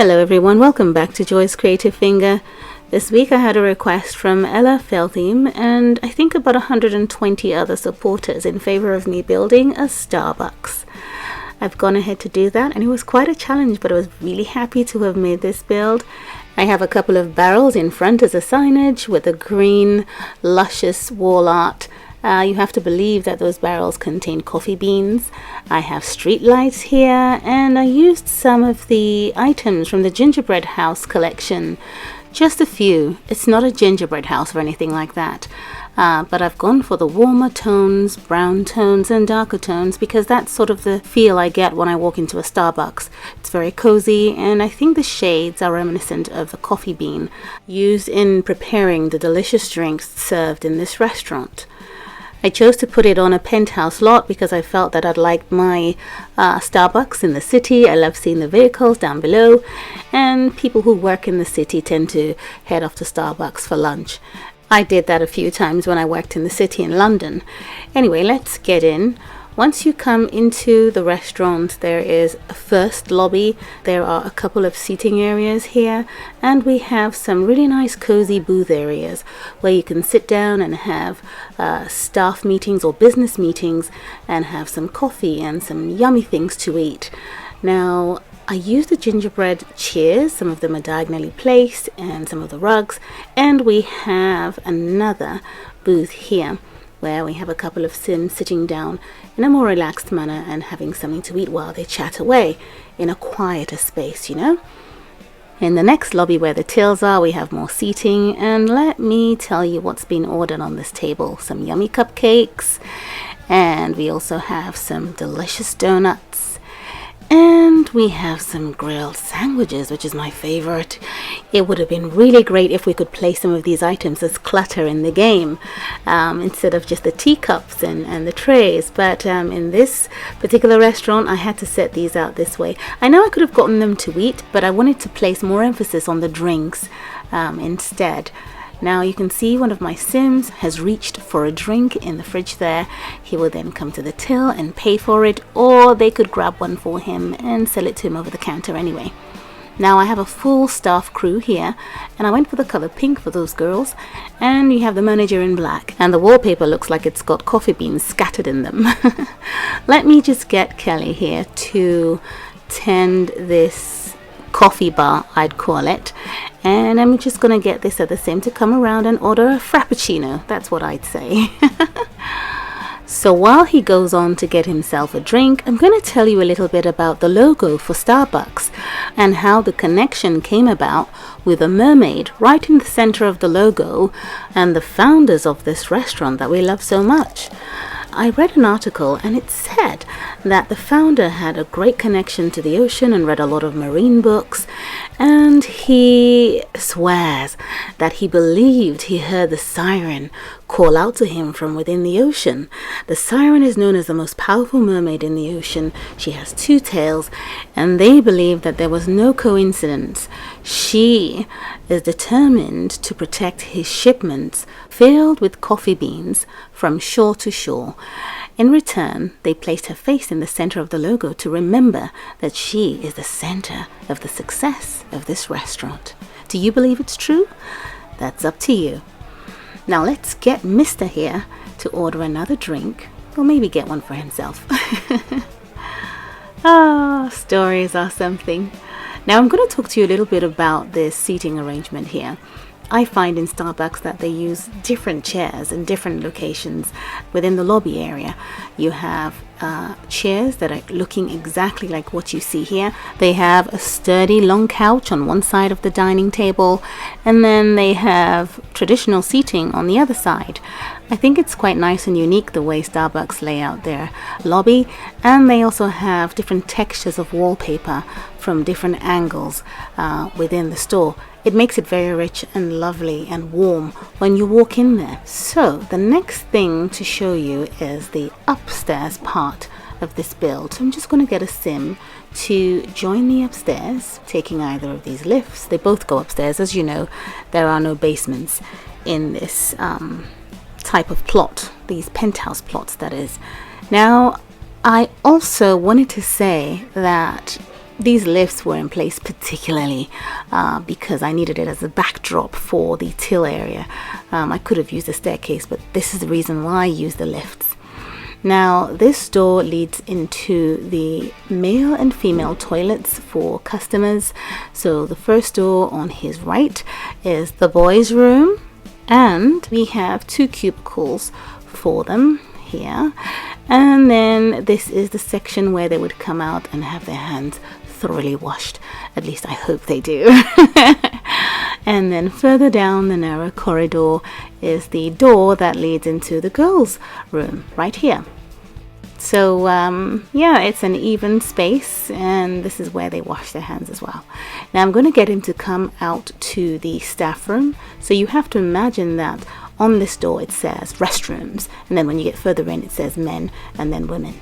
Hello everyone, welcome back to Joy's Creative Finger. This week I had a request from Ella Feltheim and I think about 120 other supporters in favor of me building a Starbucks. I've gone ahead to do that and it was quite a challenge, but I was really happy to have made this build. I have a couple of barrels in front as a signage with a green luscious wall art. You have to believe that those barrels contain coffee beans. I have street lights here, and I used some of the items from the gingerbread house collection. Just a few. It's not a gingerbread house or anything like that. But I've gone for the warmer tones, brown tones and darker tones, because that's sort of the feel I get when I walk into a Starbucks. It's very cozy, and I think the shades are reminiscent of the coffee bean used in preparing the delicious drinks served in this restaurant. I chose to put it on a penthouse lot because I felt that I'd like my Starbucks in the city. I love seeing the vehicles down below, and people who work in the city tend to head off to Starbucks for lunch. I did that a few times when I worked in the city in London. Anyway, let's get in. Once you come into the restaurant, there is a first lobby. There are a couple of seating areas here, and we have some really nice cozy booth areas where you can sit down and have staff meetings or business meetings and have some coffee and some yummy things to eat. Now, I used the gingerbread chairs, some of them are diagonally placed, and some of the rugs, and we have another booth here where we have a couple of Sims sitting down in a more relaxed manner and having something to eat while they chat away in a quieter space, you know. In the next lobby where the tills are, we have more seating, and let me tell you what's been ordered on this table. Some yummy cupcakes, and we also have some delicious donuts, and we have some grilled sandwiches, which is my favorite. It would have been really great if we could place some of these items as clutter in the game, instead of just the teacups and the trays. But in this particular restaurant, I had to set these out this way. I know I could have gotten them to eat, but I wanted to place more emphasis on the drinks instead. Now you can see one of my Sims has reached for a drink in the fridge there. He will then come to the till and pay for it, or they could grab one for him and sell it to him over the counter anyway. Now I have a full staff crew here, and I went for the color pink for those girls, and you have the manager in black, and the wallpaper looks like it's got coffee beans scattered in them. Let me just get Kelly here to tend this coffee bar, I'd call it, and I'm just gonna get this other Sim to come around and order a frappuccino. That's what I'd say. So while he goes on to get himself a drink, I'm going to tell you a little bit about the logo for Starbucks and how the connection came about with a mermaid right in the center of the logo and the founders of this restaurant that we love so much. I read an article and it said that the founder had a great connection to the ocean and read a lot of marine books, and he swears that he believed he heard the siren call out to him from within the ocean. The siren is known as the most powerful mermaid in the ocean. She has 2 tails, and they believe that there was no coincidence. She is determined to protect his shipments filled with coffee beans from shore to shore. In return, they placed her face in the center of the logo to remember that she is the center of the success of this restaurant. Do you believe it's true? That's up to you. Now let's get Mr. here to order another drink, or maybe get one for himself. Stories are something. Now I'm going to talk to you a little bit about this seating arrangement here. I find in Starbucks that they use different chairs in different locations within the lobby area. You have chairs that are looking exactly like what you see here. They have a sturdy long couch on one side of the dining table, and then they have traditional seating on the other side. I think it's quite nice and unique the way Starbucks lay out their lobby, and they also have different textures of wallpaper from different angles within the store. It makes it very rich and lovely and warm when you walk in there. So the next thing to show you is the upstairs part of this build. So I'm just going to get a Sim to join me upstairs, taking either of these lifts. They both go upstairs. As you know, there are no basements in this type of plot, these penthouse plots that is. Now, I also wanted to say that these lifts were in place particularly because I needed it as a backdrop for the till area. I could have used a staircase, but this is the reason why I use the lifts. Now, this door leads into the male and female toilets for customers. So the first door on his right is the boys' room, and we have 2 cubicles for them here. And then this is the section where they would come out and have their hands thoroughly washed. At least I hope they do. And then further down the narrow corridor is the door that leads into the girls' room right here. So yeah, it's an even space, and this is where they wash their hands as well. Now I'm going to get him to come out to the staff room. So you have to imagine that on this door it says restrooms, and then when you get further in it says men and then women.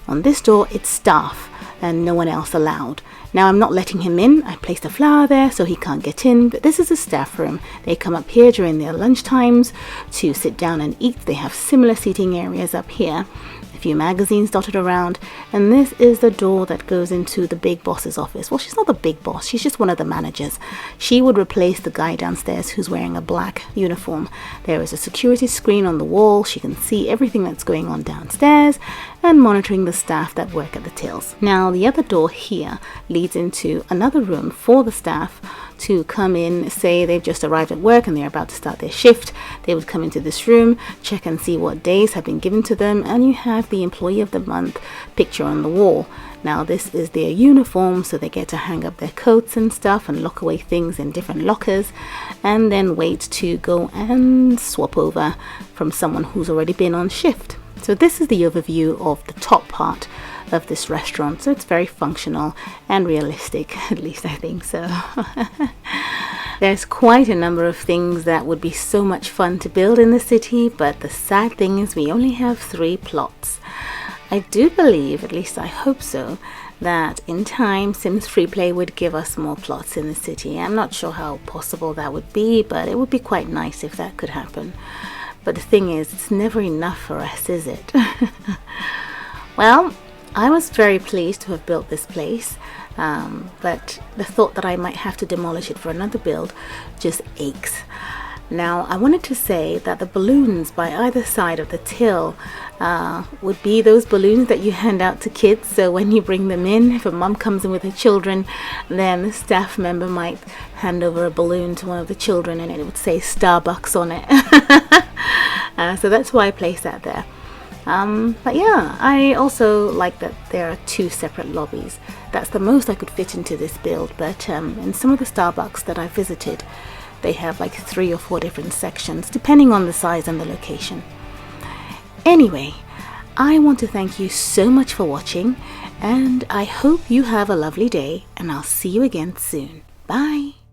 On this door it's staff and no one else allowed. Now I'm not letting him in. I placed a flower there so he can't get in, but this is a staff room. They come up here during their lunch times to sit down and eat. They have similar seating areas up here, a few magazines dotted around, and this is the door that goes into the big boss's office. Well, she's not the big boss, she's just one of the managers. She would replace the guy downstairs who's wearing a black uniform. There is a security screen on the wall. She can see everything that's going on downstairs and monitoring the staff that work at the tills. Now the other door here leads into another room for the staff to come in. Say they've just arrived at work and they're about to start their shift. They would come into this room, check and see what days have been given to them, and you have the employee of the month picture on the wall. Now this is their uniform, so they get to hang up their coats and stuff and lock away things in different lockers, and then wait to go and swap over from someone who's already been on shift. So this is the overview of the top part of this restaurant. So it's very functional and realistic, at least I think so. There's quite a number of things that would be so much fun to build in the city, but the sad thing is we only have 3 plots. I do believe, at least I hope so, that in time Sims FreePlay would give us more plots in the city. I'm not sure how possible that would be, but it would be quite nice if that could happen. But the thing is, it's never enough for us, is it? Well, I was very pleased to have built this place, but the thought that I might have to demolish it for another build just aches. Now, I wanted to say that the balloons by either side of the till would be those balloons that you hand out to kids. So when you bring them in, if a mom comes in with her children, then the staff member might hand over a balloon to one of the children and it would say Starbucks on it. So that's why I placed that there. But yeah, I also like that there are 2 separate lobbies. That's the most I could fit into this build, but in some of the Starbucks that I visited, they have like 3 or 4 different sections depending on the size and the location. Anyway, I want to thank you so much for watching, and I hope you have a lovely day, and I'll see you again soon. Bye!